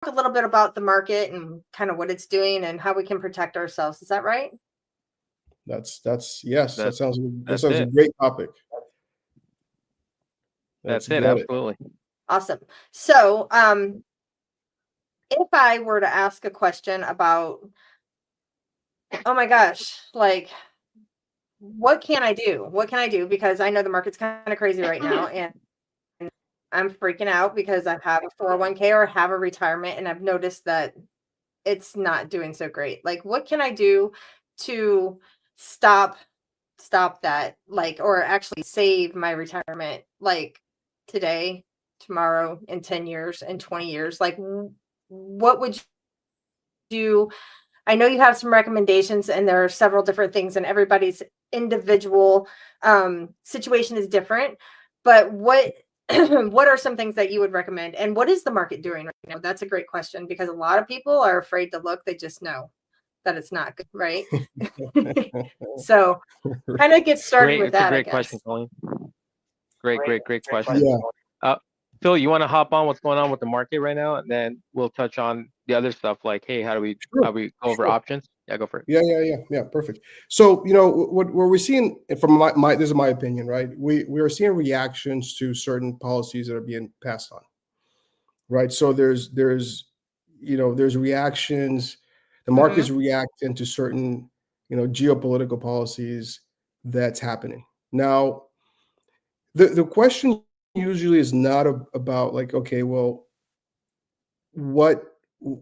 a little bit about the market and kind of what it's doing and how we can protect ourselves. Is that right? That's yes. That That that's sounds a it. great topic. Let's That's it. get it. Absolutely. Awesome. So, if I were to ask a question about, oh my gosh, like, what can I do? What can I do? Because I know the market's kind of crazy right now, and I'm freaking out because I have a 401k or have a retirement, and I've noticed that it's not doing so great. Like, what can I do to stop that, like, or actually save my retirement, like, today, tomorrow, in 10 years, in 20 years? Like, what would you I know you have some recommendations, and there are several different things, and everybody's individual situation is different. But what what are some things that you would recommend, and what is the market doing right now? That's a great question, because a lot of people are afraid to look. They just know that it's not good, right? So kind of get started Great. with It's a that, I great question, guess. Colleen. Great question. Yeah. Phil, you want to hop on what's going on with the market right now, and then we'll touch on the other stuff like, hey, how do we Sure. go over options? Yeah, go for it. Yeah. Perfect. So what we're seeing from my this is my opinion, right? We are seeing reactions to certain policies that are being passed on, right? So there's reactions. The Hmm. market's reacting to certain geopolitical policies that's happening now. The question usually is not about like, okay, well, what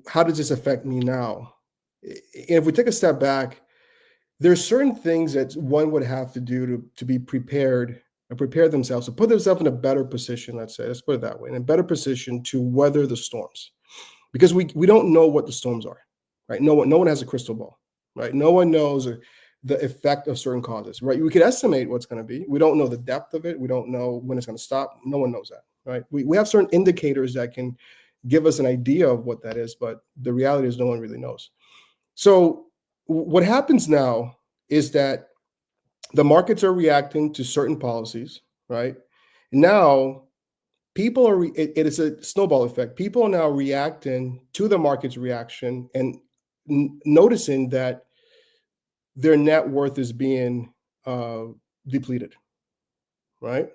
how does this affect me now? If we take a step back, there's certain things that one would have to do to be prepared and prepare themselves to put themselves in a better position. Let's put it that way, in a better position to weather the storms, because we don't know what the storms are, right? No one has a crystal ball, right? No one knows the effect of certain causes, right? We could estimate what's going to be. We don't know the depth of it. We don't know when it's going to stop. No one knows that, right? We have certain indicators that can give us an idea of what that is, but the reality is no one really knows. So what happens now is that the markets are reacting to certain policies, right? Now people are it is a snowball effect. People are now reacting to the market's reaction and noticing that their net worth is being depleted, right?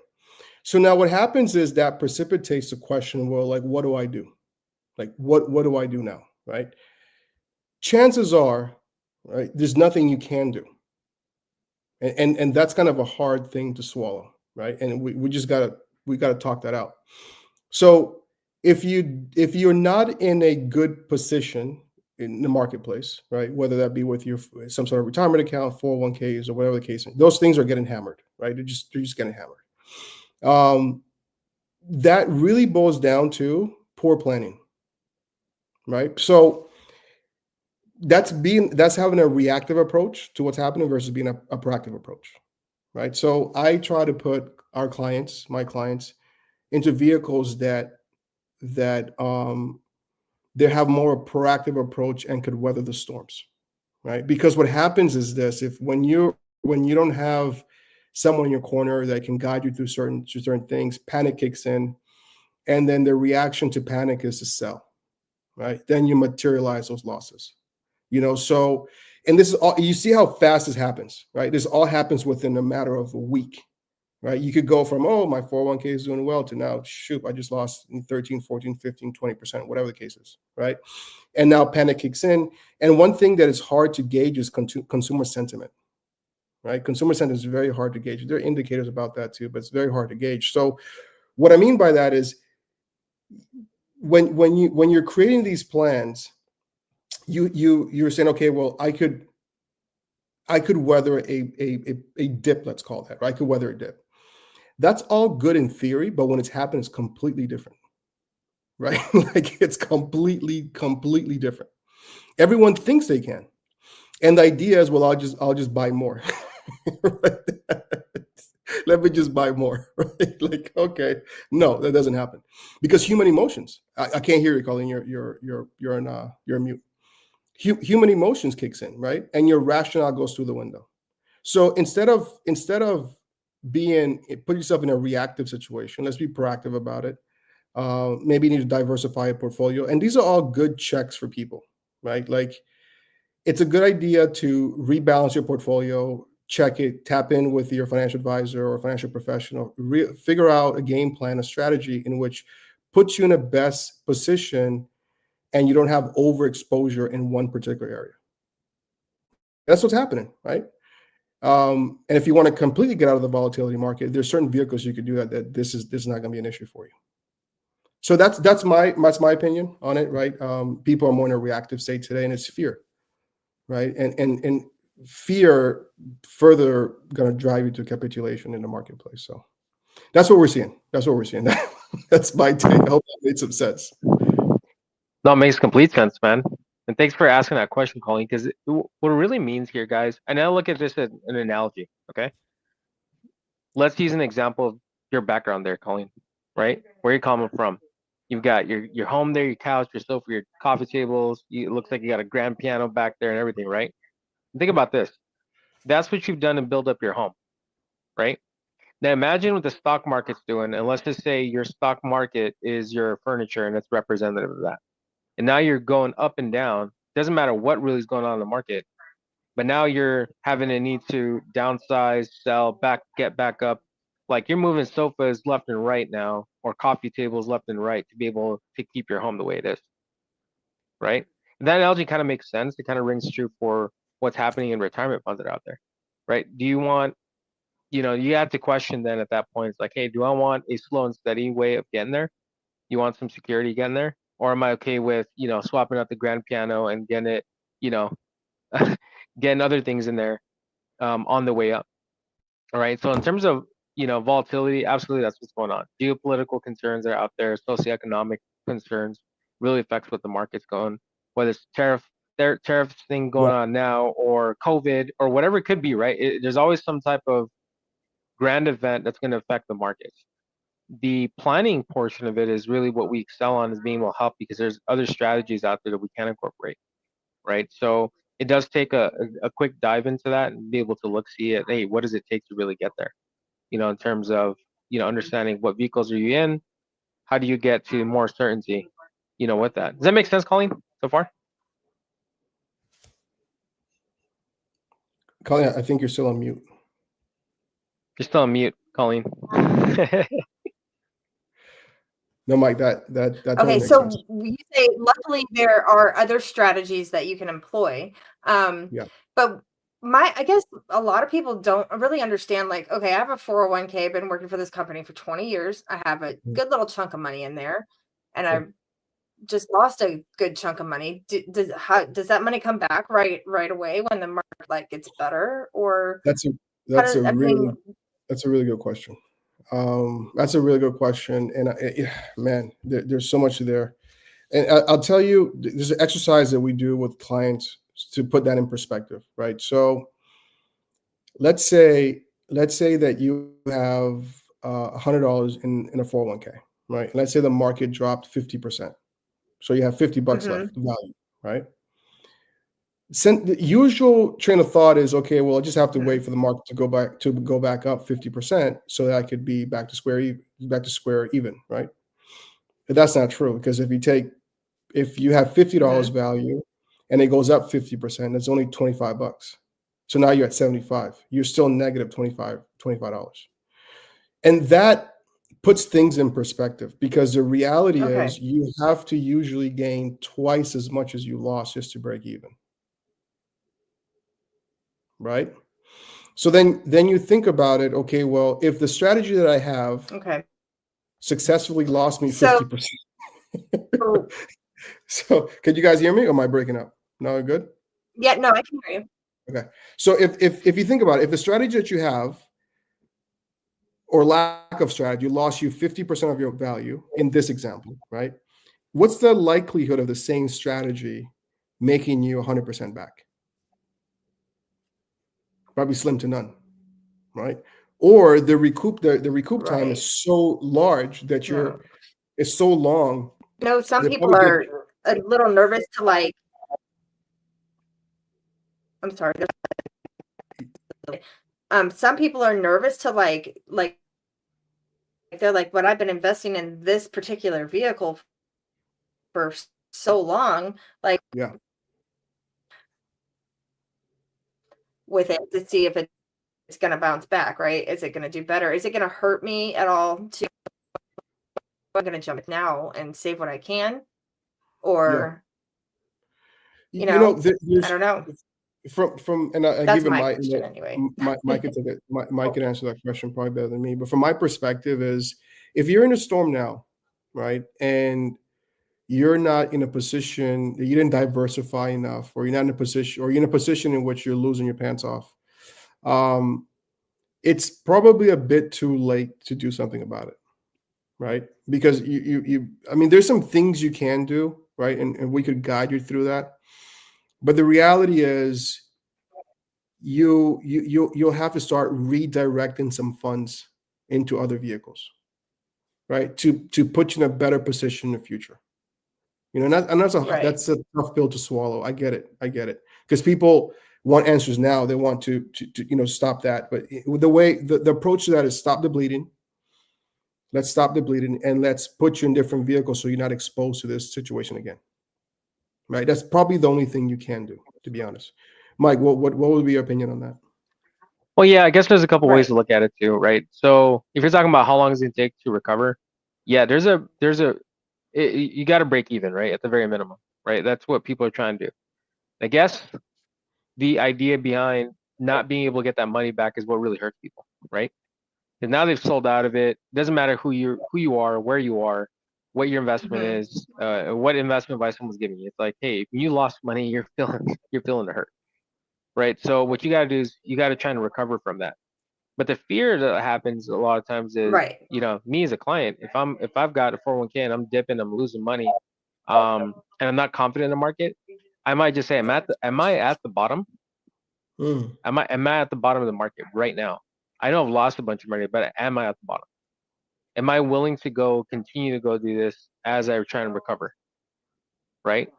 So now what happens is that precipitates the question, well, like, what do I do? Like, what do I do now, right? Chances are, right, there's nothing you can do. And that's kind of a hard thing to swallow, right? And we just gotta talk that out. So if you're not in a good position in the marketplace, right, whether that be with your some sort of retirement account, 401ks, or whatever the case, those things are getting hammered, right? They're just getting hammered. That really boils down to poor planning, right? So that's having a reactive approach to what's happening versus being a proactive approach, right? So I try to put my clients, into vehicles that they have more proactive approach and could weather the storms, right? Because what happens is this: if when you don't have someone in your corner that can guide you through certain things, panic kicks in, and then the reaction to panic is to sell, right? Then you materialize those losses. So, and this is all, you see how fast this happens, right? This all happens within a matter of a week, right? You could go from, oh, my 401k is doing well, to now, shoot, I just lost 13, 14, 15, 20%, whatever the case is, right? And now panic kicks in. And one thing that is hard to gauge is consumer sentiment, right? Consumer sentiment is very hard to gauge. There are indicators about that too, but it's very hard to gauge. So what I mean by that is when you're creating these plans, you're saying, okay, well, I could weather a dip, let's call that, right? I could weather a dip. That's all good in theory, but when it's happened, it's completely different, right? Like, it's completely different. Everyone thinks they can, and the idea is, well, I'll just buy more. Let me just buy more, right? Like, okay, no, that doesn't happen, because human emotions. I can't hear you, Colleen. You're on mute. Human emotions kicks in, right? And your rationale goes through the window. So instead of put yourself in a reactive situation, let's be proactive about it. Maybe you need to diversify a portfolio. And these are all good checks for people, right? Like it's a good idea to rebalance your portfolio, check it, tap in with your financial advisor or financial professional, figure out a game plan, a strategy in which puts you in a best position and you don't have overexposure in one particular area. That's what's happening, right? And if you want to completely get out of the volatility market, there's certain vehicles you could do that this is not going to be an issue for you. So that's my opinion on it, right? People are more in a reactive state today, and it's fear, right? And fear further going to drive you to capitulation in the marketplace. So that's what we're seeing. That's my take. I hope that made some sense. No, it makes complete sense, man. And thanks for asking that question, Colleen, because what it really means here, guys, and I look at this as an analogy, okay? Let's use an example of your background there, Colleen, right? Where you're coming from. You've got your home there, your couch, your sofa, your coffee tables. It looks like you got a grand piano back there and everything, right? Think about this. That's what you've done to build up your home, right? Now imagine what the stock market's doing, and let's just say your stock market is your furniture and it's representative of that. And now you're going up and down. Doesn't matter what really is going on in the market, but now you're having a need to downsize, sell, get back up. Like you're moving sofas left and right now, or coffee tables left and right to be able to keep your home the way it is, right? And that analogy kind of makes sense. It kind of rings true for what's happening in retirement funds that are out there, right? Do you want, you have to question then at that point, it's like, hey, do I want a slow and steady way of getting there? You want some security getting there? Or am I okay with, swapping out the grand piano and getting it, getting other things in there on the way up? All right. So in terms of, volatility, absolutely that's what's going on. Geopolitical concerns are out there, socioeconomic concerns really affects what the market's going, whether it's tariff thing going on now or COVID or whatever it could be, right? There's always some type of grand event that's going to affect the markets. The planning portion of it is really what we excel on, is being able to help, because there's other strategies out there that we can incorporate, right? So it does take a quick dive into that and be able to see at, hey, what does it take to really get there? In terms of, understanding what vehicles are you in, how do you get to more certainty, with that. Does that make sense, Colleen, so far? Colleen, I think you're still on mute. You're still on mute, Colleen. No, Mike, that totally Okay, makes so sense. you say luckily there are other strategies that you can employ. Yeah. But I guess a lot of people don't really understand, like, okay, I have a 401k, I've been working for this company for 20 years. I have a good little chunk of money in there, and I've just lost a good chunk of money. Does that money come back right away when the market gets better? Or that's a really good question. That's a really good question. And man, there's so much there. And I'll tell you, there's an exercise that we do with clients to put that in perspective, right? So let's say that you have $100 in a 401k, right? And let's say the market dropped 50%. So you have $50 left value, right? The usual train of thought is, okay, well, I just have to wait for the market to go back up 50% so that I could be back to square even, right? But that's not true, because if you have $50 value and it goes up 50%, that's only $25. So now you're at 75. You're still negative $25. And that puts things in perspective, because the reality is you have to usually gain twice as much as you lost just to break even. Right? So then you think about it, okay, well, if the strategy that I have successfully lost me 50%. So can you guys hear me, or am I breaking up? No, good? Yeah, no, I can hear you. Okay. So if you think about it, if the strategy that you have, or lack of strategy, lost you 50% of your value in this example, right? What's the likelihood of the same strategy making you 100% back? Probably slim to none, right? Or the recoup time is so large that it's so long. No, some people are a little nervous to I'm sorry. Some people are nervous to they're like, but I've been investing in this particular vehicle for so long, like Yeah. with it to see if it's going to bounce back, right? Is it going to do better? Is it going to hurt me at all? I'm going to jump now and save what I can, or You know, I there's don't know. from and I That's give it my my, question anyway. Mike could take it. Mike could answer that question probably better than me. But from my perspective is, if you're in a storm now, right, and you're not in a position, you didn't diversify enough, or you're not in a position, or you're in a position in which you're losing your pants off, it's probably a bit too late to do something about it, right? Because I mean, there's some things you can do, right, and we could guide you through that. But the reality is, you'll have to start redirecting some funds into other vehicles, right, to put you in a better position in the future. And that's Right. that's a tough pill to swallow. I get it, because people want answers now. They want to stop that. But the approach to that is stop the bleeding. Let's stop the bleeding, and let's put you in different vehicles so you're not exposed to this situation again. Right? That's probably the only thing you can do, to be honest. Mike, what would be your opinion on that? Well, yeah, I guess there's a couple ways Right. to look at it too, right? So if you're talking about how long it's going to take to recover, yeah, you got to break even, right? At the very minimum, right? That's what people are trying to do. I guess the idea behind not being able to get that money back is what really hurts people, right? Because now they've sold out of it. Doesn't matter who you are, where you are, what your investment Mhm. is, what investment advice someone's giving you. It's like, hey, when you lost money, you're feeling the hurt, right? So what you got to do is you got to try and recover from that. But the fear that happens a lot of times is, Right. me as a client, if I've got a 401k and I'm dipping, I'm losing money, and I'm not confident in the market, I might just say, am I at the bottom? Mm. Am I at the bottom of the market right now? I know I've lost a bunch of money, but am I at the bottom? Am I willing to continue to go do this as I try and recover? Right?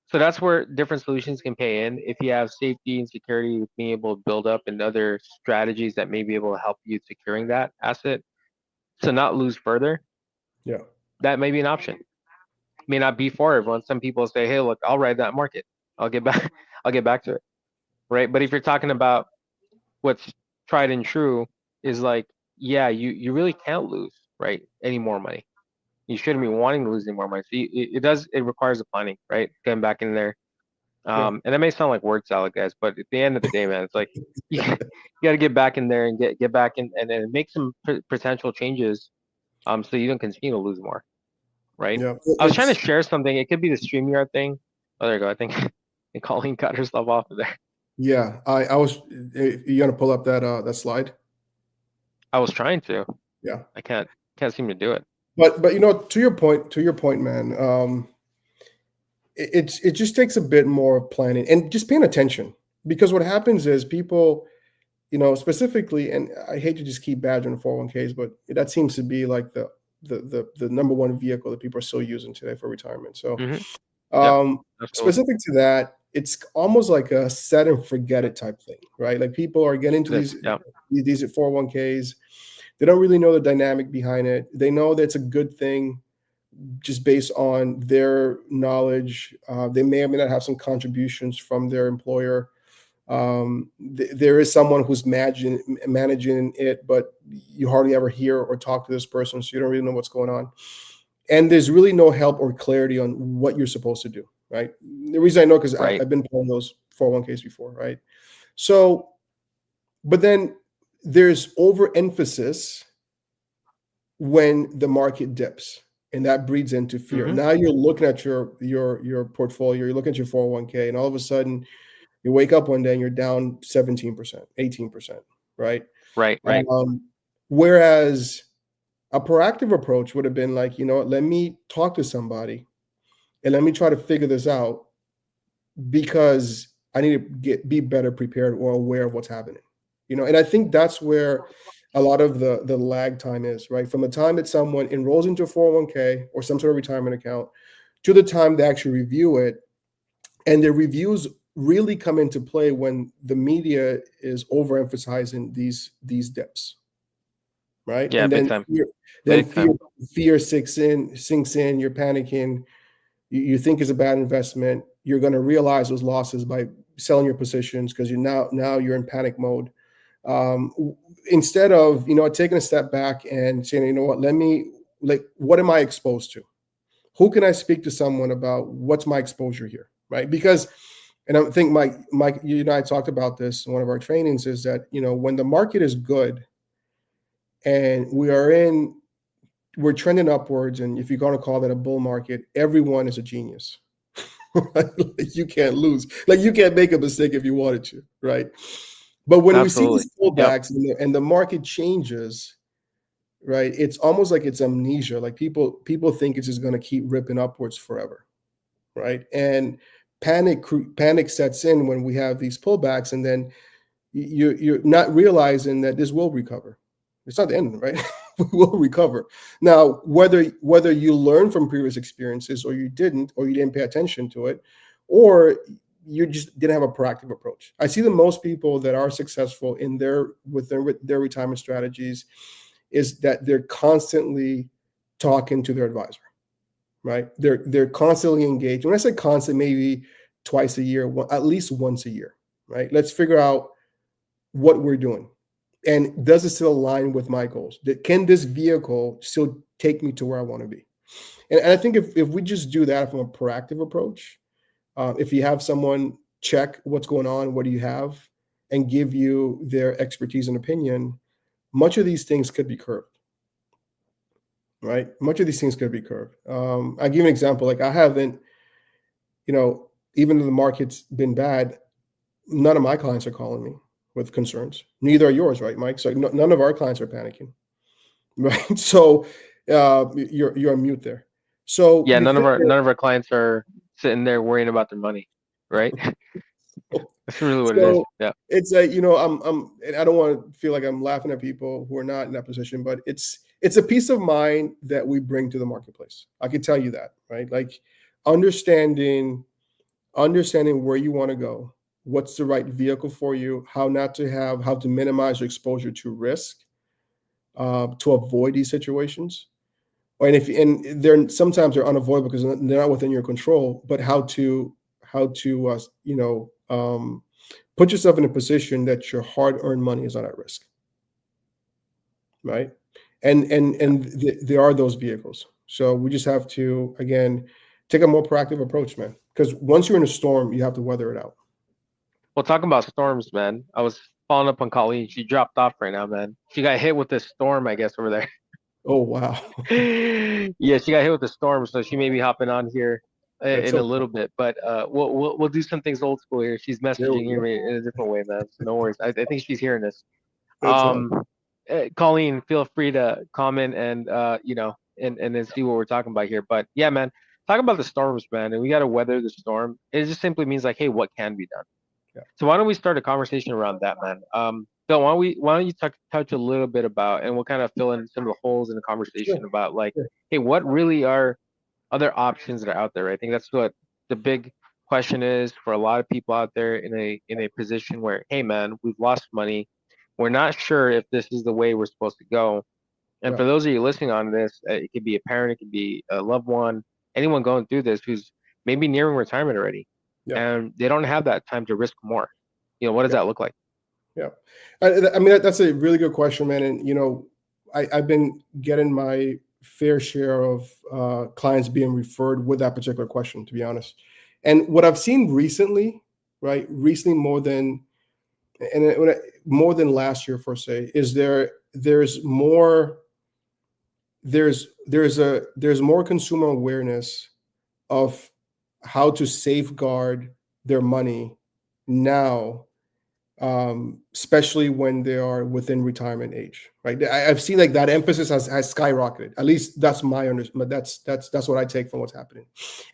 So that's where different solutions can pay in. If you have safety and security, being able to build up and other strategies that may be able to help you securing that asset to not lose further, Yeah. that may be an option. May not be for everyone. Some people say, hey, look, I'll ride that market. I'll get back to it. Right. But if you're talking about what's tried and true, is like, yeah, you really can't lose, right, any more money. You shouldn't be wanting to lose any more money. So it requires a planning, right? Getting back in there. Yeah. And that may sound like word salad, guys, but at the end of the day, man, it's like you got to get back in there and get back in and make some potential changes, so you don't continue to lose more, right? Yeah. I was trying to share something. It could be the StreamYard thing. Oh, there you go. I think Colleen got herself off of there. Yeah. I was. You gonna pull up that slide? I was trying to. Yeah. I can't seem to do it. But to your point, man. It just takes a bit more planning and just paying attention, because what happens is people, specifically, and I hate to just keep badgering 401ks, but that seems to be like the number one vehicle that people are still using today for retirement. So, Mhm. Yep, absolutely. specific to that, it's almost like a set and forget it type thing, right? Like people are getting into these 401ks. They don't really know the dynamic behind it. They know that it's a good thing just based on their knowledge. They may or may not have some contributions from their employer. There is someone who's managing it, but you hardly ever hear or talk to this person, so you don't really know what's going on. And there's really no help or clarity on what you're supposed to do, right? The reason I know, because Right. I've been playing those 401ks before, right? So, but then there's overemphasis when the market dips, and that breeds into fear. Mhm. Now you're looking at your portfolio, you're looking at your 401k, and all of a sudden you wake up one day and you're down 17%, 18%, right? Right. Whereas a proactive approach would have been like, let me talk to somebody and let me try to figure this out, because I need to be better prepared or aware of what's happening. And I think that's where a lot of the lag time is, right? From the time that someone enrolls into a 401k or some sort of retirement account to the time they actually review it. And the reviews really come into play when the media is overemphasizing these dips, right? Yeah, And big then time. then Big time. fear sinks in, you're panicking, you think it's a bad investment, you're going to realize those losses by selling your positions because now you're in panic mode. Instead of taking a step back and saying, you know what, what am I exposed to? Who can I speak to someone about what's my exposure here, right? Because, and I think Mike, you and I talked about this in one of our trainings, is that when the market is good and we're trending upwards, and if you're going to call that a bull market, everyone is a genius. Right? Like, you can't lose. Like, you can't make a mistake if you wanted to, right? But when we see Absolutely. these pullbacks and the market changes, right? It's almost like it's amnesia. Like people think it's just going to keep ripping upwards forever, right? And panic sets in when we have these pullbacks, and then you're not realizing that this will recover. It's not the end, right? We will recover. Now, whether you learn from previous experiences or you didn't pay attention to it, or you just didn't have a proactive approach. I see that most people that are successful with their retirement strategies is that they're constantly talking to their advisor, right? They're constantly engaged. When I say constant, maybe twice a year, at least once a year, right? Let's figure out what we're doing. And does it still align with my goals? Can this vehicle still take me to where I want to be? And I think if we just do that from a proactive approach, if you have someone check what's going on, what do you have, and give you their expertise and opinion, much of these things could be curbed, right? Much of these things could be curbed. I'll give you an example. Like, I haven't, even though the market's been bad, none of my clients are calling me with concerns. Neither are yours, right, Mike? So none of our clients are panicking, right? So you're on mute there. So Yeah, none of our clients are sitting there worrying about their money, right? That's really what it is. Yeah. It's and I don't want to feel like I'm laughing at people who are not in that position, but it's a peace of mind that we bring to the marketplace. I can tell you that, right? Like, understanding where you want to go, what's the right vehicle for you, how to minimize your exposure to risk, to avoid these situations. And they're sometimes they're unavoidable because they're not within your control, but how to put yourself in a position that your hard-earned money is not at risk, right? There are those vehicles. So we just have to, again, take a more proactive approach, man. Because once you're in a storm, you have to weather it out. Well, talking about storms, man, I was following up on Colleen. She dropped off right now, man. She got hit with this storm, I guess, over there. Oh, wow. Yeah, she got hit with the storm, so she may be hopping on here That's in a okay. little bit. But we'll do some things old school here. She's There we messaging go. me in a different way, man. So no worries. I think she's hearing this. That's fine. Colleen, feel free to comment and and then see what we're talking about here. But yeah, man, talk about the storms, man, and we got to weather the storm. It just simply means like, hey, what can be done? Yeah. So why don't we start a conversation around that, man? Bill, why don't you touch a little bit about, and we'll kind of fill in some of the holes in the conversation about like, hey, what really are other options that are out there? I think that's what the big question is for a lot of people out there in a position where, hey, man, we've lost money. We're not sure if this is the way we're supposed to go. And for those of you listening on this, it could be a parent, it could be a loved one, anyone going through this who's maybe nearing retirement already, and they don't have that time to risk more. What does that look like? Yeah, I mean, that's a really good question, man. And I've been getting my fair share of clients being referred with that particular question, to be honest. And what I've seen recently, right, more than last year, per se, is there's more consumer awareness of how to safeguard their money now, especially when they are within retirement age, right? I've seen like that emphasis has skyrocketed. At least that's my understanding. That's what I take from what's happening,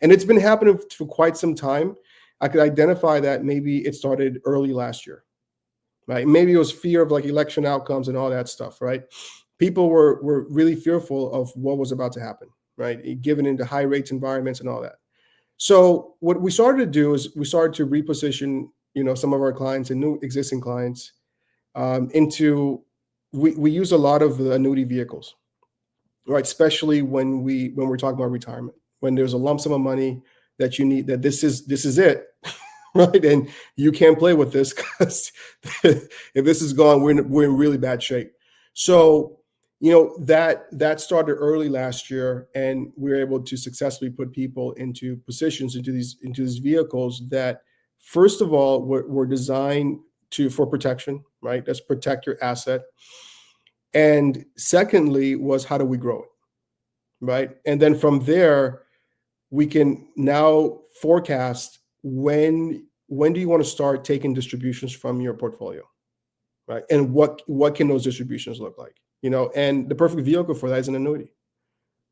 and it's been happening for quite some time. I could identify that maybe it started early last year, right? Maybe it was fear of like election outcomes and all that stuff, right? People were really fearful of what was about to happen, right? Given into high rates environments and all that. So what we started to do is we started to reposition, some of our clients and new existing clients into we use a lot of annuity vehicles, right? Especially when we're talking about retirement, when there's a lump sum of money that you need, that this is it, right? And you can't play with this because if this is gone, we're in really bad shape. So, that started early last year, and we were able to successfully put people into positions, into these vehicles that, first of all, were designed for protection, right? Let's protect your asset. And secondly was, how do we grow it, right? And then from there, we can now forecast when do you want to start taking distributions from your portfolio, right? And what can those distributions look like? And the perfect vehicle for that is an annuity,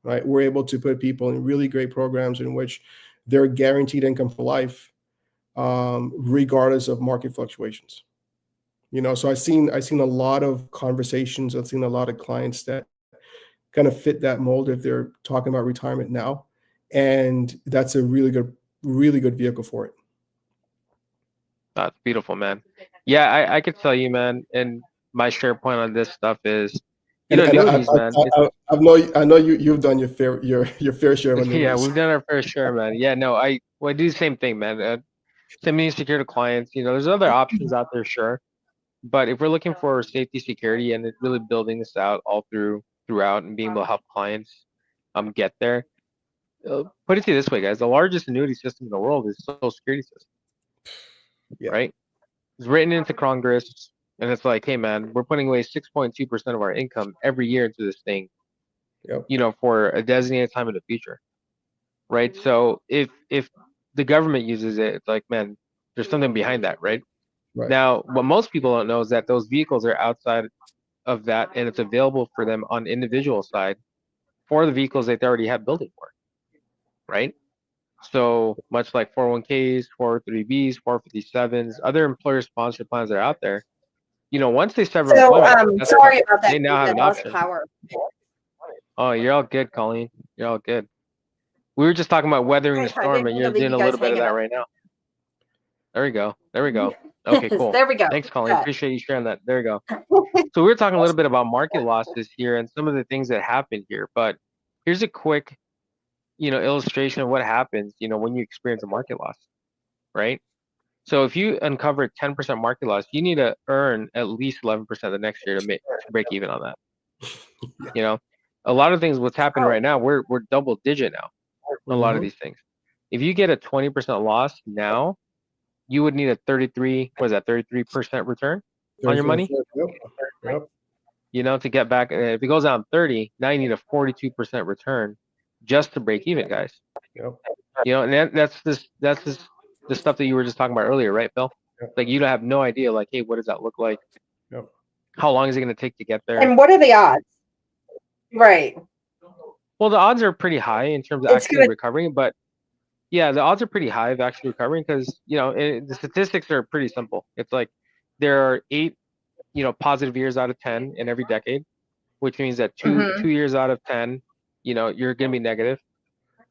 right? We're able to put people in really great programs in which they're guaranteed income for life, regardless of market fluctuations. So I've seen a lot of conversations. I've seen a lot of clients that kind of fit that mold if they're talking about retirement now, and that's a really good vehicle for it. That's beautiful, man. Yeah, I could tell you, man, and my share point on this stuff is, annuities, man. I know you've done your fair share of annuities. Yeah, we've done our fair share, man. Yeah, no, I do the same thing, man. Semi-secure to clients, there's other options out there, sure. But if we're looking for safety, security, and really building this out all throughout and being able to help clients get there, put it to you this way, guys: the largest annuity system in the world is Social Security system, right? It's written into Congress, and it's like, hey, man, we're putting away 6.2% of our income every year into this thing, for a designated time in the future, right? So if the government uses it, it's like, man, there's something behind that, right? Right. Now, what most people don't know is that those vehicles are outside of that, and it's available for them on individual side for the vehicles that they already have building for, right? So much like 401ks, 403bs, 457s, other employer-sponsored plans that are out there, once they sever employment, sorry about that. they now have an lost option. Power. Oh, you're all good, Colleen. You're all good. We were just talking about weathering the storm, and you're doing a little bit of that right now. There we go. Okay, cool. There we go. Thanks, Colleen. Appreciate you sharing that. There we go. So we were talking a little bit about market losses here and some of the things that happened here, but here's a quick, illustration of what happens, when you experience a market loss, right? So if you uncover 10% market loss, you need to earn at least 11% the next year to break even on that. A lot of things, what's happening right now, we're double digit now. A lot of these things. If you get a 20% loss now, you would need a 33% return on your money. Yep. To get back. If it goes down 30, now you need a 42% return just to break even, guys. Yep. And that's the stuff that you were just talking about earlier, right, Phil? Yep. Like, you don't have no idea, like, hey, what does that look like? Yep. How long is it going to take to get there? And what are the odds? Right. Well, the odds are pretty high in terms of actually recovering, but yeah, the odds are pretty high of actually recovering because, the statistics are pretty simple. It's like there are 8, positive years out of 10 in every decade, which means that two years out of 10, you're going to be negative.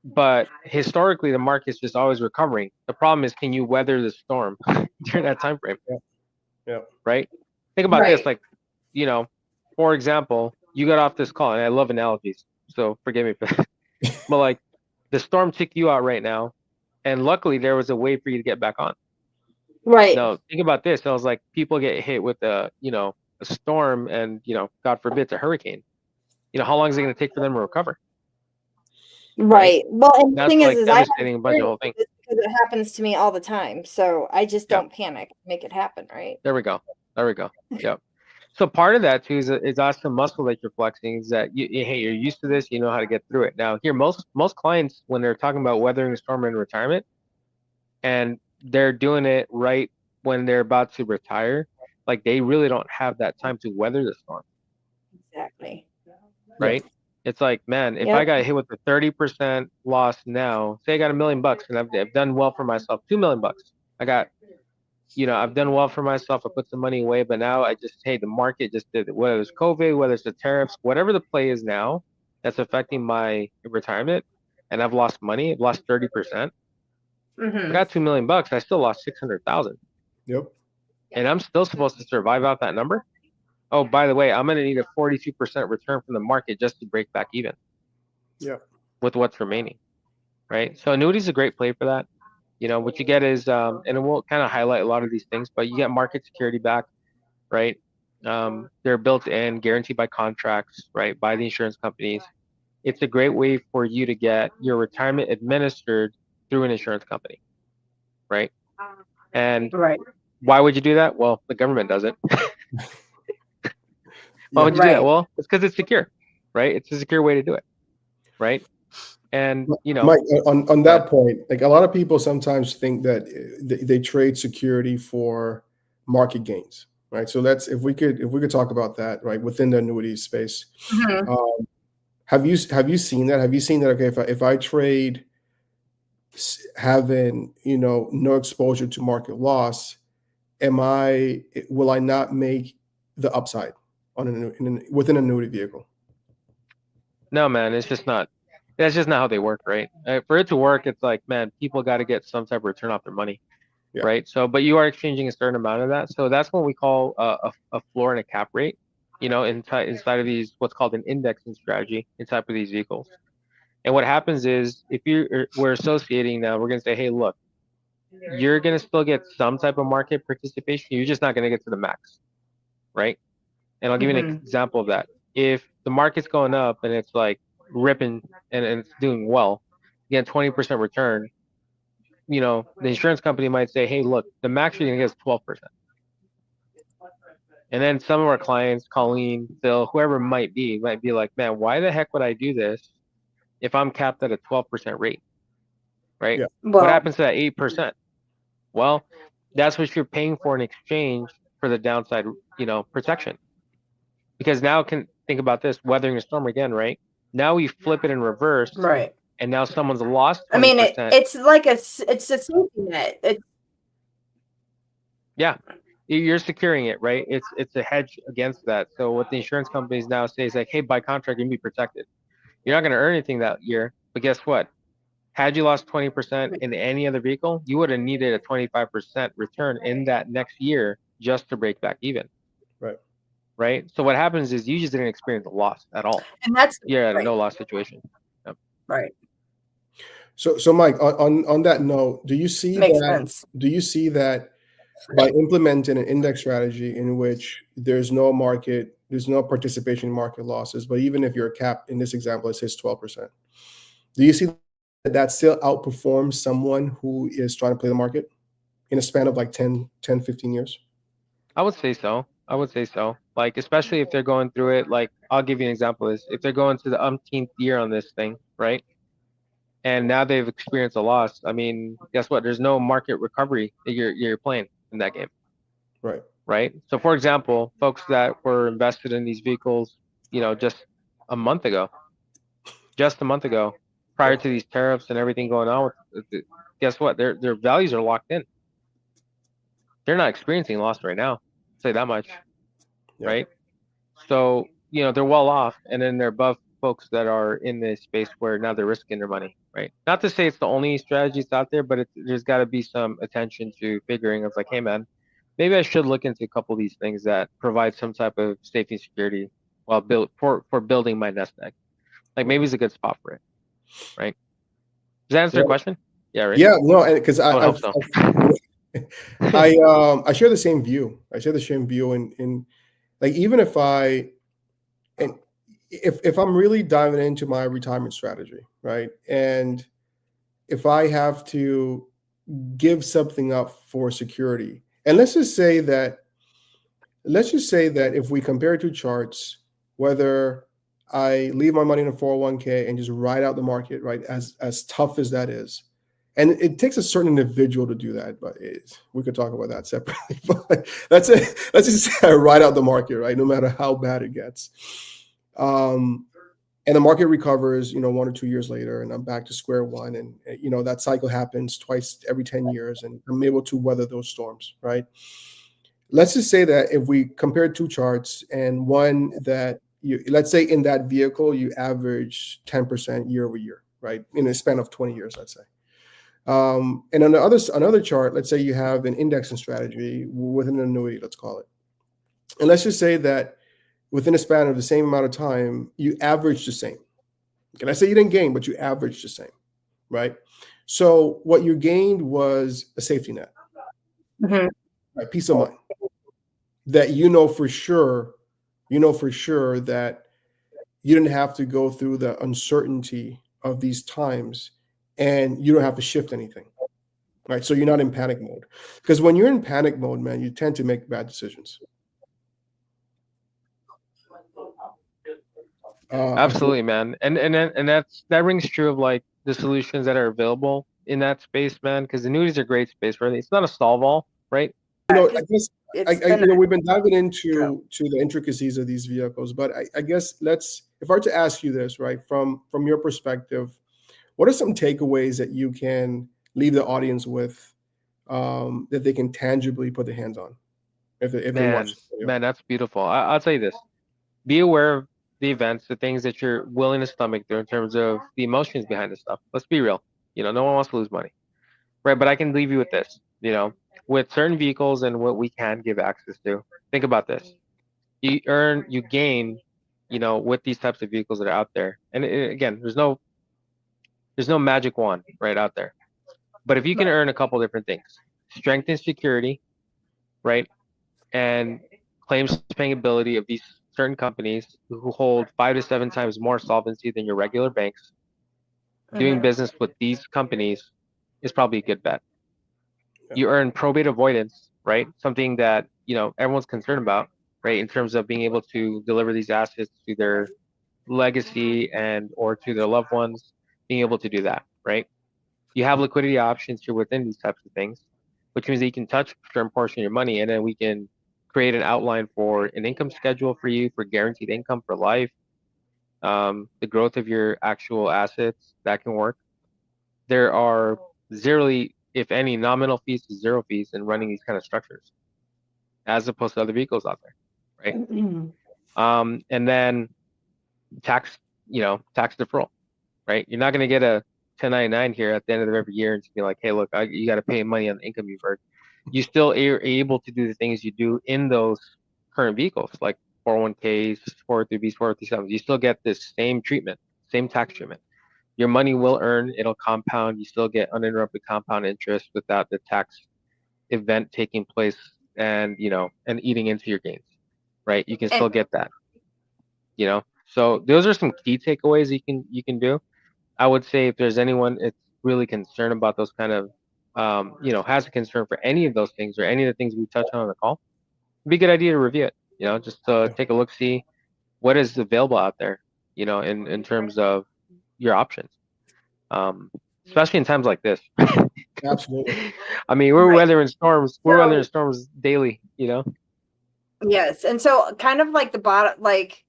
But historically, the market's just always recovering. The problem is, can you weather the storm during that time frame? Yeah. Right? Think about this. Like, for example, you got off this call, and I love analogies, so forgive me for that. But like, the storm took you out right now, and luckily there was a way for you to get back on. Right. Now, think about this. I was like, people get hit with a storm, and God forbid, it's a hurricane. How long is it going to take for them to recover? Right. Well, and the thing like is devastating about the whole thing. Because it happens to me all the time, so I just don't panic. Make it happen, right? There we go. Yep. So part of that too is also muscle that you're flexing. Is that hey, you're used to this, you know how to get through it. Now here, most clients, when they're talking about weathering the storm in retirement, and they're doing it right when they're about to retire, like, they really don't have that time to weather the storm. Exactly. Right. It's like, man, if I got hit with a 30% loss now, say I got $1 million and I've done well for myself, $2 million. I got, I've done well for myself. I put some money away, but now the market just did it. Whether it's COVID, whether it's the tariffs, whatever the play is now that's affecting my retirement, and I've lost money. I've lost 30%. I got $2 million. I still lost 600,000. Yep. And I'm still supposed to survive out that number. oh, by the way, I'm going to need a 42% return from the market just to break back even. Yeah. With what's remaining, right? So annuity is a great play for that. You know, what you get is, and it won't kind of highlight a lot of these things, but you get market security back, right? They're built in, guaranteed by contracts, right, by the insurance companies. It's a great way for you to get your retirement administered through an insurance company, right? And Right. why would you do that? Well, the government does it. Why Yeah. would you do that? Right. Well, it's because it's secure, right? It's a secure way to do it, right? And you know, Mike, on but that point, like a lot of people sometimes think that they trade security for market gains, right? So let's if we could talk about that, right, within the annuity space. Mhm. Have you seen that? Have you seen that? Okay, if I trade having no exposure to market loss, will I not make the upside on within an annuity vehicle? no, man, it's just not. That's just not how they work, right? For it to work, it's like, man, people got to get some type of return off their money, Yeah. right? So, but you are exchanging a certain amount of that. So that's what we call a floor and a cap rate, you know, inside of these, what's called an indexing strategy inside of these vehicles. And what happens is, if we're associating now, we're going to say, hey, look, you're going to still get some type of market participation. You're just not going to get to the max, right? And I'll give you an Mhm. example of that. If the market's going up and it's like ripping and it's doing well, you get 20% return, you know, the insurance company might say, hey, look, the max you're going to get is 12%. And then some of our clients, Colleen, Phil, whoever might be like, man, why the heck would I do this if I'm capped at a 12% rate, right? Yeah. What Well, happens to that 8%? Well, that's what you're paying for in exchange for the downside, you know, protection. Because now can think about this, weathering a storm again, right? Now we flip it in reverse, right. and now someone's lost I mean, 20%. it's like it's a safety net. Yeah, you're securing it, right? It's a hedge against that. So what the insurance companies now say is like, hey, by contract, you can be protected. You're not going to earn anything that year, but guess what? Had you lost 20% in any other vehicle, you would have needed a 25% return in that next year just to break back even. Right. Right. So what happens is you just didn't experience a loss at all. And that's You're at a right. no loss situation. Yep. Right. So Mike, on that note, do you see Makes that? sense. Do you see that by implementing an index strategy in which there's no participation in market losses, but even if you're capped in this example, it says 12%, do you see that still outperforms someone who is trying to play the market in a span of like 10, 15 years? I would say so. I would say so. Like, especially if they're going through it, like, I'll give you an example is if they're going to the umpteenth year on this thing, right? And now they've experienced a loss. I mean, guess what? There's no market recovery that you're playing in that game. Right. Right. So for example, folks that were invested in these vehicles, you know, just a month ago, prior to these tariffs and everything going on guess what? Their values are locked in. They're not experiencing loss right now. I'll say that much. Yeah. Right. So, you know, they're well off, and then they're above folks that are in this space where now they're risking their money, right? Not to say it's the only strategies out there, but there's got to be some attention to figuring it's like, hey, man, maybe I should look into a couple of these things that provide some type of safety and security while for building my nest egg. Like maybe it's a good spot for it, right? Does that answer your question? Yeah, right? Yeah, no, because I would hope so. I share the same view. I share the same view in like even if I'm really diving into my retirement strategy, right? And if I have to give something up for security, and let's just say that if we compare two charts, whether I leave my money in a 401k and just ride out the market, right? As tough as that is. And it takes a certain individual to do that, but we could talk about that separately. But let's just say I ride out the market, right? No matter how bad it gets. And the market recovers, 1 or 2 years later, and I'm back to square one. And, that cycle happens twice every 10 years, and I'm able to weather those storms, right? Let's just say that if we compare two charts and one that let's say in that vehicle, you average 10% year over year, right? In a span of 20 years, let's say. And on another chart, let's say you have an indexing strategy with an annuity, let's call it. And let's just say that within a span of the same amount of time, you average the same. Can I say you didn't gain, but you averaged the same, right? So what you gained was a safety net, Mhm. right? Peace of mind that you know for sure that you didn't have to go through the uncertainty of these times, and you don't have to shift anything, right? So you're not in panic mode, because when you're in panic mode, man, you tend to make bad decisions. Absolutely, man. And that rings true of like the solutions that are available in that space, man. Because the annuities are a great space for it. It's not a solve all, right? I Just- guess It's been we've been diving into the intricacies of these vehicles, but I guess if I were to ask you this, right, from your perspective, what are some takeaways that you can leave the audience with, that they can tangibly put their hands on if they watch Man, the video? man, that's beautiful. I'll tell you this: be aware of the events, the things that you're willing to stomach through in terms of the emotions behind the stuff. Let's be real. No one wants to lose money, right? But I can leave you with this. With certain vehicles and what we can give access to. Think about this: you gain, with these types of vehicles that are out there. And again, there's no magic wand right out there. But if you can earn a couple different things, strength and security, right? And claims paying ability of these certain companies who hold 5 to 7 times more solvency than your regular banks, doing Mhm. business with these companies is probably a good bet. Yeah. You earn probate avoidance, right? Something that, everyone's concerned about, right? In terms of being able to deliver these assets to their legacy or to their loved ones, being able to do that, right? You have liquidity options here within these types of things, which means that you can touch a certain portion of your money, and then we can create an outline for an income schedule for you for guaranteed income for life. The growth of your actual assets that can work. There are zero, if any, nominal fees to zero fees in running these kind of structures, as opposed to other vehicles out there, right? And then tax deferral, right? You're not going to get a 1099 here at the end of every year and just be like, hey, look, you got to pay money on the income you've earned. You still are able to do the things you do in those current vehicles, like 401ks, 403bs, 437s. You still get this same treatment, same tax treatment. Your money will earn, it'll compound. You still get uninterrupted compound interest without the tax event taking place and eating into your gains, right? You can still get that, So those are some key takeaways you can do. I would say if there's anyone that's really concerned about those kind of, has a concern for any of those things or any of the things we touched on the call, it'd be a good idea to review it, just to take a look, see what is available out there, in terms of your options, especially in times like this. Absolutely. I mean, we're Right. weathering storms. We're weathering storms daily, Yes. And so kind of like the bottom, like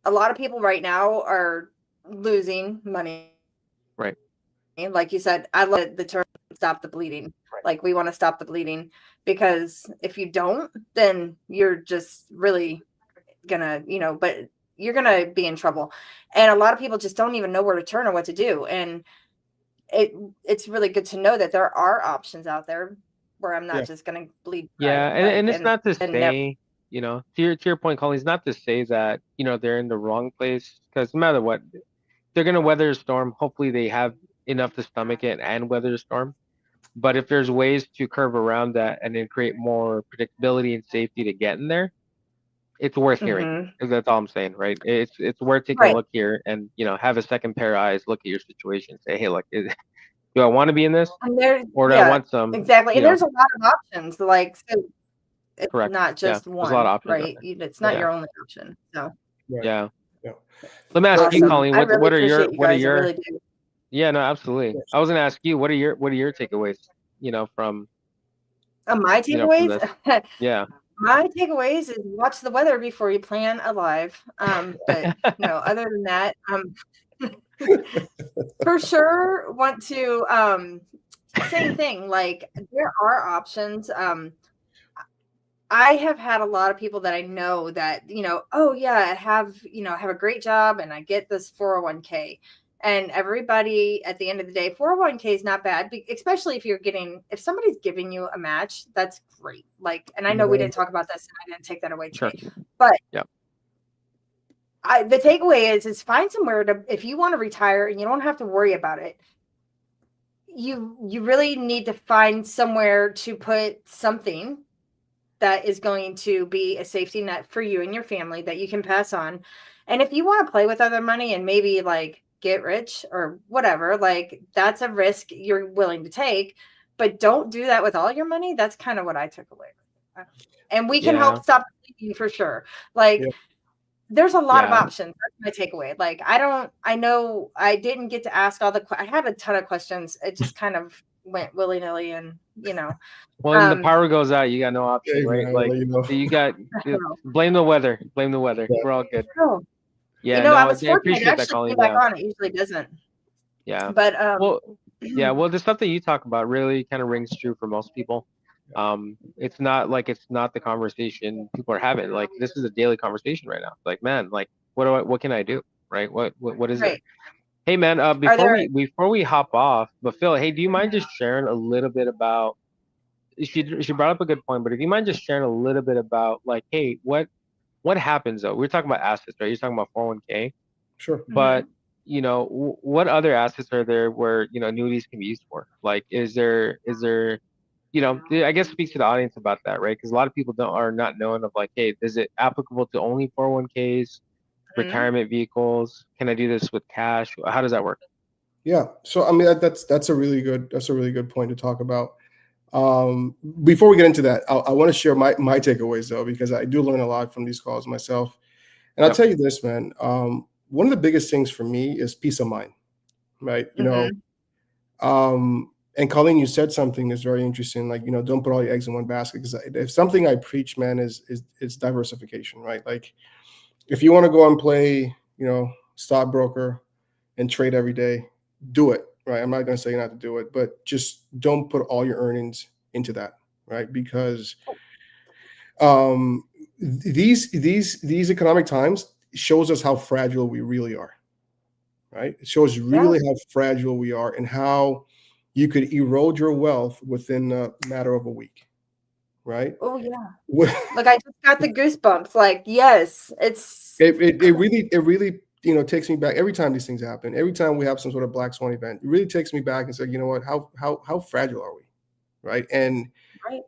a lot of people right now are losing money. Right. Like you said, I love the term stop the bleeding. Right. Like we want to stop the bleeding, because if you don't, then you're just really gonna, but you're gonna be in trouble. And a lot of people just don't even know where to turn or what to do. And it's really good to know that there are options out there where I'm not Yeah. just gonna bleed. Yeah, and it's not to and never- say, to your point, Colleen, it's not to say that, they're in the wrong place, because no matter what, they're gonna weather a storm. Hopefully they have enough to stomach it and weather the storm. But if there's ways to curve around that and then create more predictability and safety to get in there, it's worth hearing. Mhm. Because that's all I'm saying, right? It's worth taking Right. a look here and have a second pair of eyes, look at your situation, say, hey, look, do I want to be in this, And there, or do I want some? exactly. And there's a lot of options. Like, so it's Correct. not just There's one, a lot of options out right? there. It's not Yeah. your only option. So Right. Yeah. Yeah. Let me ask you, awesome. Colleen. I really What are appreciate your you guys. I really do. Yeah, no, absolutely. I was gonna ask you, what are your takeaways? From My from takeaways. this. Yeah. My takeaways is watch the weather before you plan a live. But no, other than that, for sure want to same thing. Like there are options. I have had a lot of people that I know that, oh yeah, I have a great job and I get this 401k. And everybody at the end of the day, 401k is not bad, especially if somebody's giving you a match, that's great. Like, and I know we didn't talk about this and I didn't take that away today, Sure. but Yep. the takeaway is find somewhere to, if you want to retire and you don't have to worry about it, you really need to find somewhere to put something that is going to be a safety net for you and your family that you can pass on. And if you want to play with other money and maybe like get rich or whatever, like that's a risk you're willing to take, but don't do that with all your money. That's kind of what I took away. And we can Yeah. help stop bleeding for sure. Like Yeah. there's a lot of Yeah. options. That's my takeaway. Like I know I didn't get to ask all I had a ton of questions. It just kind of went willy-nilly, and Well, when the power goes out, you got no option, Hey, right? man, Like you know. you got blame the weather. Blame the weather. Yeah. We're all good. Oh, Yeah, you know, I no, was I fortunate. It appreciate that, actually Colleen. came back Yeah, on. It usually doesn't. yeah. But Well, yeah. Well, the stuff that you talk about really kind of rings true for most people. It's not the conversation people are having. Like this is a daily conversation right now. Like, man, like what can I do? Right? What is it? right. Hey, man. Are there? Before we hop off, but Phil, hey, do you mind just sharing a little bit about? She brought up a good point, but if you mind just sharing a little bit about like, hey, what happens though? We're talking about assets, right? You're talking about 401k, Sure. but you know, what other assets are there where annuities can be used for? Like, is there I guess speak to the audience about that, right? Because a lot of people are not knowing of like, hey, is it applicable to only 401ks, retirement vehicles? Can I do this with cash? How does that work? Yeah. So I mean that's a really good point to talk about. Before we get into that, I want to share my takeaways though, because I do learn a lot from these calls myself. And I'll Yep. tell you this, man. One of the biggest things for me is peace of mind, right? And Colleen, you said something that's very interesting. Like, don't put all your eggs in one basket. Because if something I preach, man, is diversification, right? Like, if you want to go and play, stockbroker and trade every day, do it, right? I'm not going to say not to do it, but just don't put all your earnings into that, right? Because these economic times shows us how fragile we really are, right? It shows really how fragile we are and how you could erode your wealth within a matter of a week, right? Oh yeah. Like I just got the goosebumps. Like yes, it really takes me back every time these things happen. Every time we have some sort of black swan event, it really takes me back and say, you know what? How fragile are we, right? And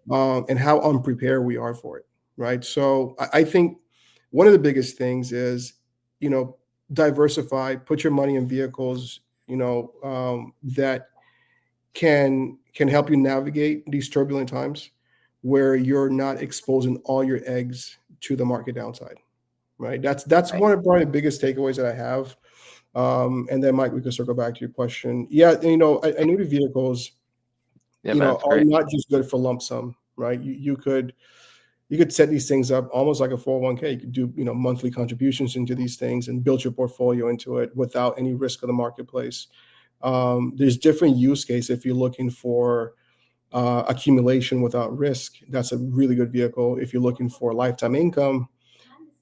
and how unprepared we are for it, right? So I think one of the biggest things is diversify, put your money in vehicles that can help you navigate these turbulent times where you're not exposing all your eggs to the market downside, right? That's one of probably the biggest takeaways that I have. And then Mike, we can circle back to your question. Yeah, annuity vehicles, are not just good for lump sum, right? You could set these things up almost like a 401k. You could do monthly contributions into these things and build your portfolio into it without any risk of the marketplace. There's different use case if you're looking for accumulation without risk. That's a really good vehicle. If you're looking for lifetime income,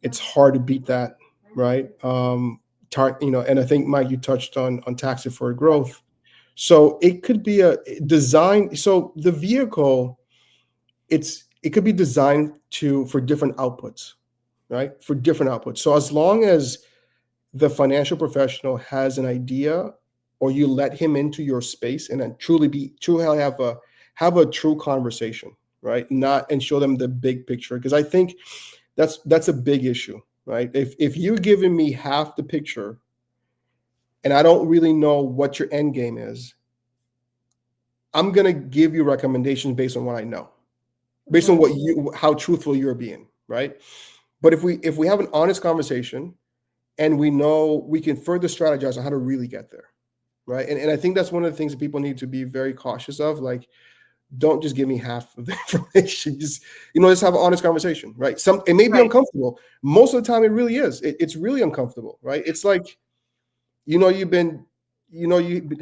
it's hard to beat that, right? And I think Mike, you touched on tax deferred growth. So it could be a design. So the vehicle, it could be designed for different outputs, right? For different outputs. So as long as the financial professional has an idea, or you let him into your space and then truly have a true conversation, right? And show them the big picture. Because I think that's a big issue, right? If you're giving me half the picture and I don't really know what your end game is, I'm going to give you recommendations based on what I know, based on how truthful you're being, right? But if we have an honest conversation and we know, we can further strategize on how to really get there, right? And I think that's one of the things that people need to be very cautious of. Like, don't just give me half of the information. Just have an honest conversation, right? It may be uncomfortable. Most of the time, it really is. It's really uncomfortable, right? It's like, you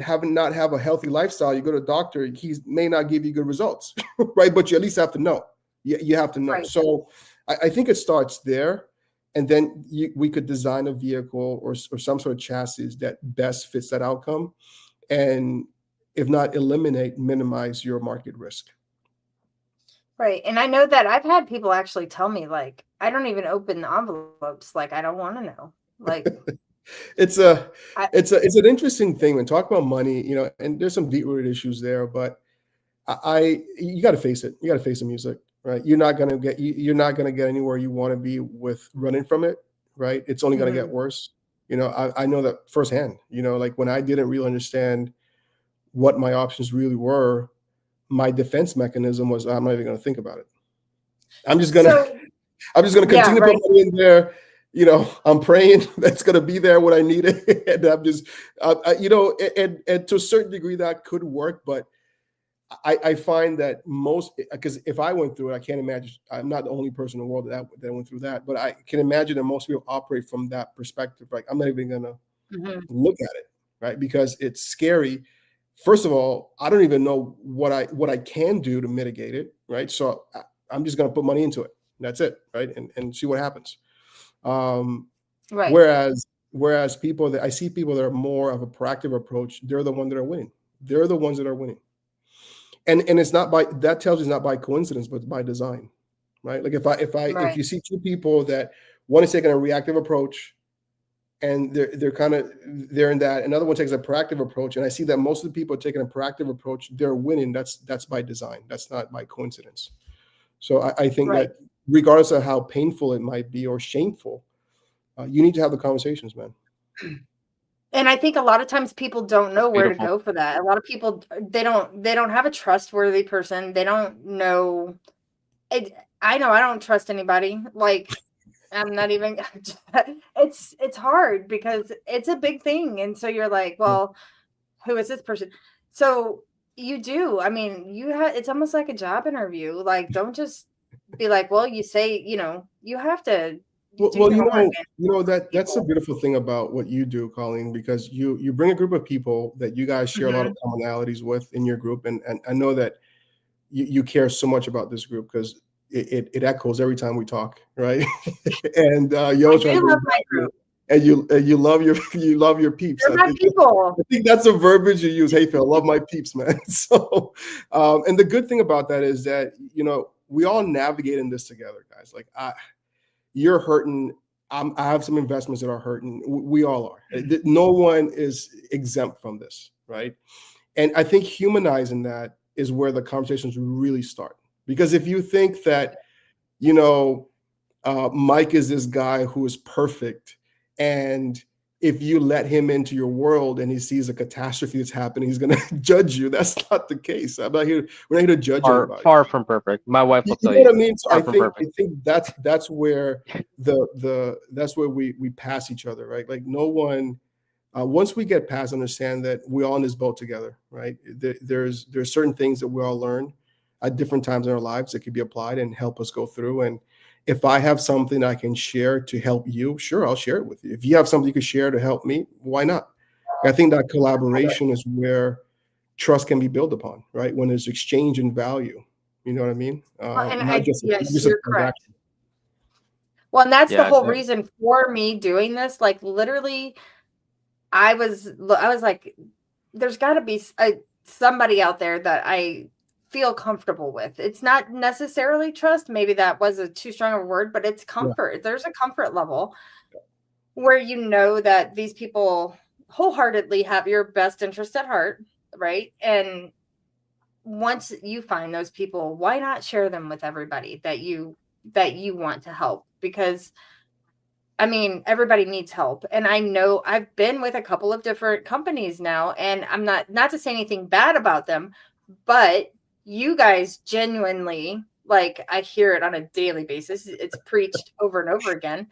haven't not have a healthy lifestyle. You go to a doctor, he may not give you good results, right? But you at least have to know. You have to know. Right. So I think it starts there. And then we could design a vehicle or some sort of chassis that best fits that outcome. And if not eliminate, minimize your market risk. Right. And I know that I've had people actually tell me, like, I don't even open the envelopes. Like, I don't want to know. Like, It's a I, it's an interesting thing when talk about money, and there's some deep rooted issues there, but you got to face it. You got to face the music, right? You're not gonna get anywhere you want to be with running from it, right? It's only gonna get mhm. worse. I know that firsthand. Like when I didn't really understand what my options really were, my defense mechanism was I'm not even gonna think about it. I'm just gonna So I'm just gonna yeah, continue to put right. money in there. I'm praying that's gonna be there when I need it, and I'm just, and to a certain degree that could work, but I find that most, because if I went through it, I can't imagine. I'm not the only person in the world that went through that, but I can imagine that most people operate from that perspective. Like I'm not even gonna Mhm. look at it, right? Because it's scary. First of all, I don't even know what I can do to mitigate it, right? So I'm just gonna put money into it. That's it, right? And see what happens. Um, Right. whereas people that I see people that are more of a proactive approach, they're the ones that are winning. They're the ones that are winning. And it's not by that tells you it's not by coincidence, but by design, right? Like if Right. you see two people that one is taking a reactive approach and they're in that, another one takes a proactive approach, and I see that most of the people are taking a proactive approach, they're winning. That's by design. That's not by coincidence. So I think Right. that regardless of how painful it might be or shameful, you need to have the conversations, man. And I think a lot of times people don't That's know where to beautiful. go for that. A lot of people, they don't have a trustworthy person. They don't know it. I know I don't trust anybody. Like, I'm not even it's hard because it's a big thing. And so you're like, Yeah. well, who is this person? So you do. I mean, it's almost like a job interview. Like, don't just be like, well, you say, you have to do Well, your homework and that's a people. beautiful thing about what you do, Colleen, because you bring a group of people that you guys share a lot of Mhm. commonalities with in your group, and I know that you care so much about this group because it echoes every time we talk, right? And you I always try to do bring love my group. value, and you love your you love your peeps. They're my people. I think that's a verbiage you use. Hey, Phil, love my peeps, man. So, and the good thing about that is that we all navigate in this together, guys. Like you're hurting. I have some investments that are hurting. We all are. No one is exempt from this, right? And I think humanizing that is where the conversations really start. Because if you think that, you know, Mike is this guy who is perfect, and if you let him into your world and he sees a catastrophe that's happening, he's going to judge you. That's not the case. I'm not here. We're not here to judge Far anybody. far from perfect. My wife will You tell know you. what I mean? So Far from I perfect. think that's where that's where we pass each other, right? Like no one. Once we get past, understand that we're all in this boat together, right? There's certain things that we all learn at different times in our lives that could be applied and help us go through. And if I have something I can share to help you, sure, I'll share it with you. If you have something you can share to help me, why not? I think that collaboration is where trust can be built upon, right? When there's exchange in value, you know what I mean? Well, and Not not yes, just a you're correct. transaction. Well, and that's the Yeah, whole reason for me doing this. Like, literally, I was like, there's got to be somebody out there that I feel comfortable with. It's not necessarily trust. Maybe that was a too strong of a word, but it's Yeah, comfort. There's a comfort level where you know that these people wholeheartedly have your best interest at heart, right? And once you find those people, why not share them with everybody that you want to help? Because I mean, everybody needs help. And I know I've been with a couple of different companies now, and I'm not to say anything bad about them, but you guys genuinely, like, I hear it on a daily basis. It's preached over and over again.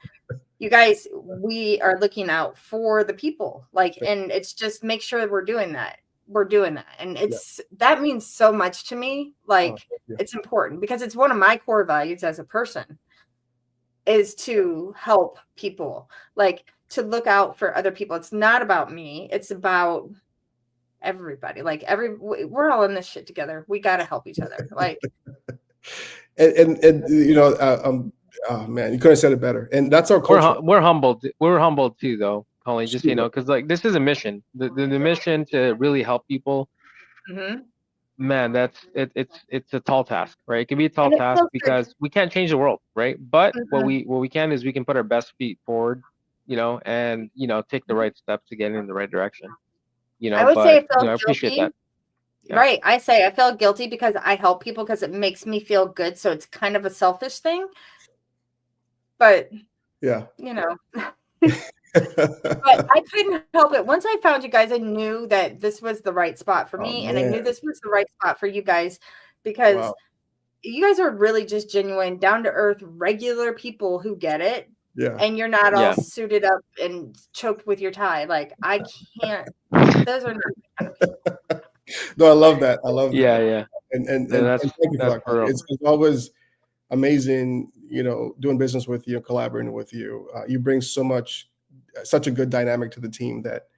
You guys, we are looking out for the people. Like, and it's just make sure we're doing that. We're doing that. And yeah. that means so much to me. Oh, Like, thank you. it's important because it's one of my core values as a person is to help people, like to look out for other people. It's not about me. It's about everybody. Like we're all in this shit together. We got to help each other. Like, And oh man, you couldn't have said it better. And that's our culture. we're humbled. We're humbled too, though, Colleen. Just Super. because like this is a mission. The mission to really help people. mhm. Man, it's a tall task, right? It can be a tall And it task feels good. because we can't change the world, right? But what Mhm. we can is we can put our best feet forward, and take the right steps to get in the right direction. I would say I But feel I appreciate guilty. that. Yeah. Right. I say I feel guilty because I help people because it makes me feel good. So it's kind of a selfish thing. But, Yeah. but I couldn't help it. Once I found you guys, I knew that this was the right spot for Oh, me. And I knew man. this was the right spot for you guys because Wow. you guys are really just genuine, down to earth, regular people who get it. Yeah. And you're not all Yeah. suited up and choked with your tie. Like, I can't, those are not. No, I love that. I love that. Yeah. And that's thank you for that's that. for real. It's always amazing, doing business with you, collaborating with you. You bring such a good dynamic to the team that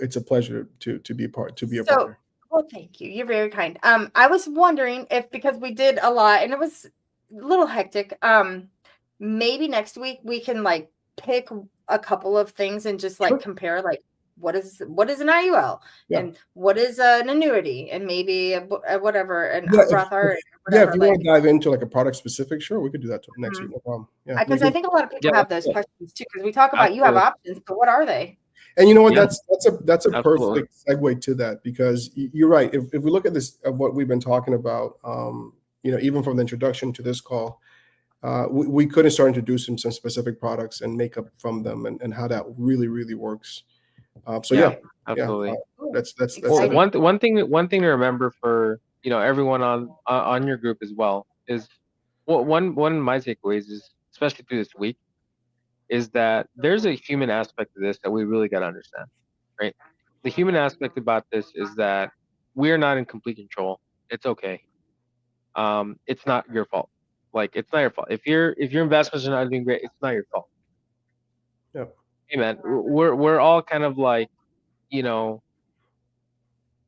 it's a pleasure to be a partner. Well, thank you. You're very kind. I was wondering if, because we did a lot and it was a little hectic, maybe next week we can like pick a couple of things and just like Sure. compare like what is an IUL Yeah. and what is an annuity and maybe a whatever and Yeah, a Roth IRA. Yeah, if you want to dive into like a product specific, sure, we could do that next week. No problem. Yeah, Because I think a lot of people Yeah, have those questions too. Because we talk about you have Absolutely. options, but what are they? and you know what? Yeah. That's a Absolutely. perfect segue to that, because you're right. If we look at this, of what we've been talking about, even from the introduction to this call, we couldn't start introducing some specific products and make up from them and how that really, really works. So yeah, Absolutely. that's Well, Exciting. one thing to remember for everyone on your group as well is one of my takeaways is, especially through this week, is that there's a human aspect to this that we really got to understand, right? The human aspect about this is that we're not in complete control. It's okay. It's not your fault. Like, it's not your fault. If your investments are not doing great, it's not your fault. Yep. Hey man, we're all kind of like,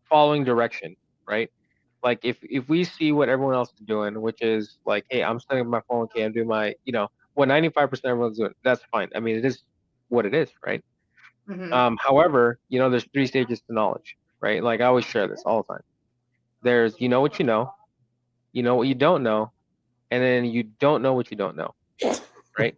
following direction, right? Like, if we see what everyone else is doing, which is like, hey, I'm setting up my 401k, I'm doing my, what 95% everyone's doing, that's fine. I mean, it is what it is, right? However, there's 3 stages to knowledge, right? Like, I always share this all the time. There's what you know what you don't know, and then you don't know what you don't know, right?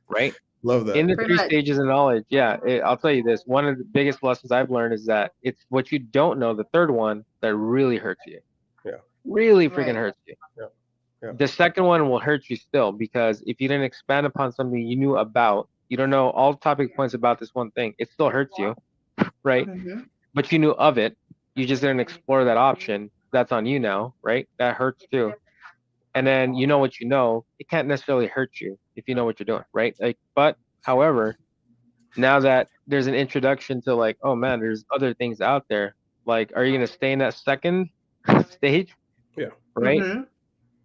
Right? Love that. In the Pretty 3 much. stages of knowledge, I'll tell you this. One of the biggest lessons I've learned is that it's what you don't know, the third one, that really hurts you. Yeah. Really freaking Right. hurts you. Yeah. The second one will hurt you still, because if you didn't expand upon something you knew about, you don't know all topic points about this one thing, it still hurts you, right? But you knew of it. You just didn't explore that option. That's on you now, right? That hurts too. And then what you know, it can't necessarily hurt you if you know what you're doing, right? Like, but however, now that there's an introduction to like, oh man, there's other things out there. Like, are you gonna stay in that second stage? Yeah. Right?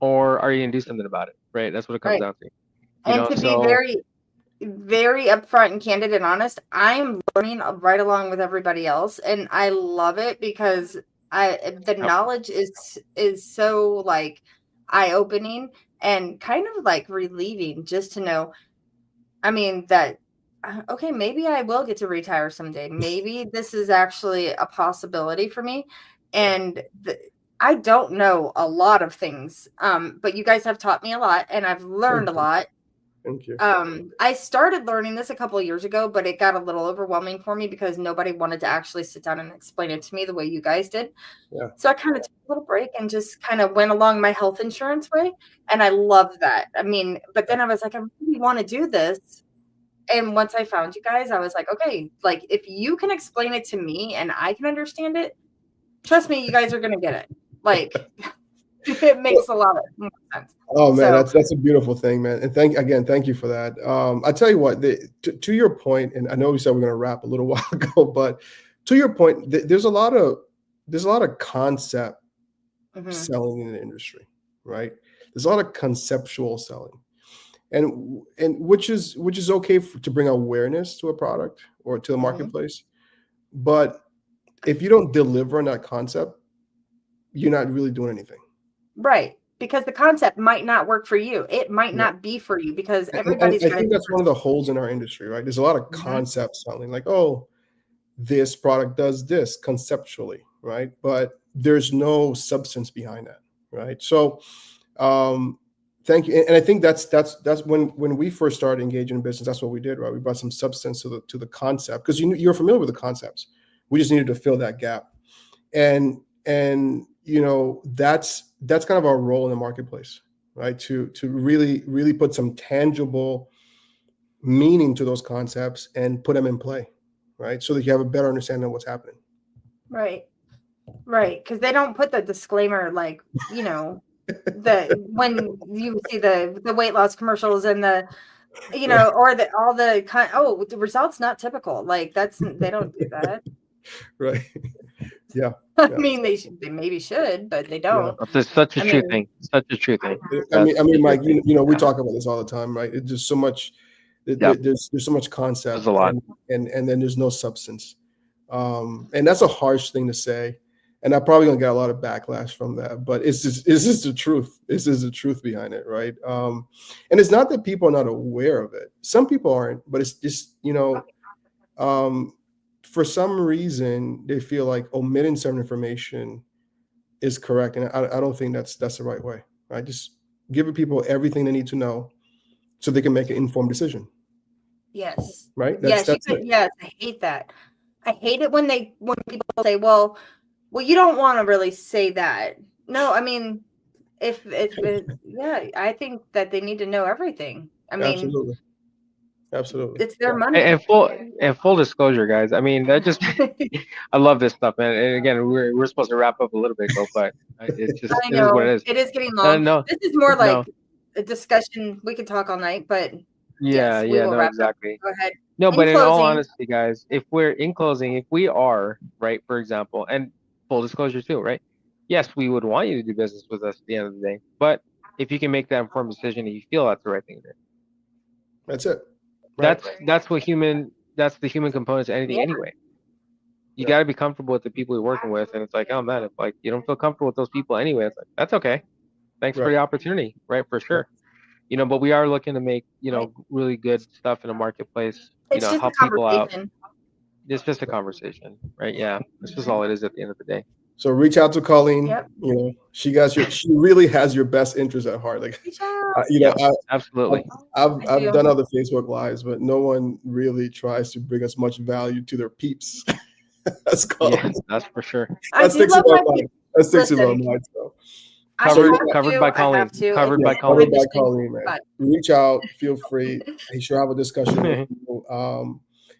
Or are you gonna do something about it? Right? That's what it comes down to. And to be very, very upfront and candid and honest, I am learning right along with everybody else, and I love it because the knowledge is so like eye-opening and kind of like relieving just to know. I mean that. Okay, maybe I will get to retire someday. Maybe this is actually a possibility for me, and I don't know a lot of things, but you guys have taught me a lot, and I've learned a lot. Thank you. I started learning this a couple of years ago, but it got a little overwhelming for me because nobody wanted to actually sit down and explain it to me the way you guys did. Yeah. So I kind of took a little break and just kind of went along my health insurance way, and I love that. I mean, but then I was like, I really want to do this. And once I found you guys, I was like, okay, like if you can explain it to me and I can understand it, trust me, you guys are going to get it. Like, it makes a lot of sense. Oh man, that's a beautiful thing, man. And thank you for that. I tell you what, to your point, and I know we said we're going to wrap a little while ago, but to your point, there's a lot of concept selling in the industry, right? There's a lot of conceptual selling, and which is okay to bring awareness to a product or to the marketplace. But if you don't deliver on that concept, you're not really doing anything. Right. Because the concept might not work for you. It might not be for you because everybody's. I think that's one of the holes in our industry, right? There's a lot of concept selling, like, oh, this product does this conceptually, right? But there's no substance behind that, right? So Thank you. And I think that's when we first started engaging in business, that's what we did, right? We brought some substance to the concept because you're familiar with the concepts. We just needed to fill that gap. And that's kind of our role in the marketplace, right? To really put some tangible meaning to those concepts and put them in play, right? So that you have a better understanding of what's happening. Right. Because they don't put the disclaimer like, the when you see the weight loss commercials and the or the results not typical. Like they don't do that. Right. Yeah. I mean, they maybe should, but they don't. It's such a I true mean- thing. Such a true thing. I mean, Mike, we Yeah. talk about this all the time, right? It's just so much. Yep. There's so much concept, There's a lot. and then there's no substance, and that's a harsh thing to say, and I'm probably gonna get a lot of backlash from that. But it's just the truth. This is the truth behind it, right? And it's not that people are not aware of it. Some people aren't, but it's just for some reason they feel like omitting some information is correct, and I don't think that's the right way. Right? Just giving people everything they need to know so they can make an informed decision. Yes. Right? Yes, I hate that. I hate it when people say, well, you don't want to really say that. No, I mean, if I think that they need to know everything. I mean, absolutely. it's their money. And full disclosure, guys. I mean, that just I love this stuff, man. And again, we're supposed to wrap up a little bit ago, but it's just it is what it is. It is getting long. No, this is more like a discussion. We could talk all night, but yeah, yes, we will wrap exactly. up. Go ahead. No, but in all closing- honesty, guys, if we are right, for example, and full disclosure too, right? Yes, we would want you to do business with us at the end of the day, but if you can make that informed decision and you feel that's the right thing to do, that's it. Right. That's the human component to anything anyway. You got to be comfortable with the people you're working with, and it's like, oh man, if like you don't feel comfortable with those people anyway, it's like that's okay. Thanks for the opportunity, right? For sure. But we are looking to make really good stuff in the marketplace. It's just help a people out. conversation. It's just a conversation, right? Yeah, that's just all it is at the end of the day. So reach out to Colleen. Yep. She really has your best interest at heart. Like, Absolutely. I've done other Facebook Lives, but no one really tries to bring as much value to their peeps. That's Colleen. Yes, that's for sure. That sticks in my mind. That sticks in my mind. So. Covered by Colleen. Covered by Colleen, man. Reach out. Feel free. She'll have a discussion with you.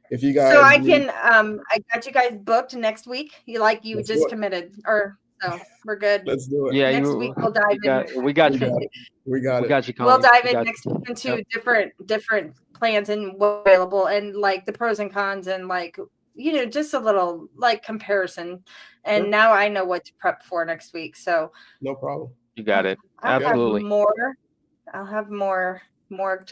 If you guys, so I can, I got you guys booked next week. You just committed, or so we're good. Let's do it. Yeah, next week we'll dive in. We got you. We got you. We'll dive in next week into different plans and what's available and like the pros and cons and like just a little like comparison. And now I know what to prep for next week. So no problem. You got it. Absolutely. I'll have more to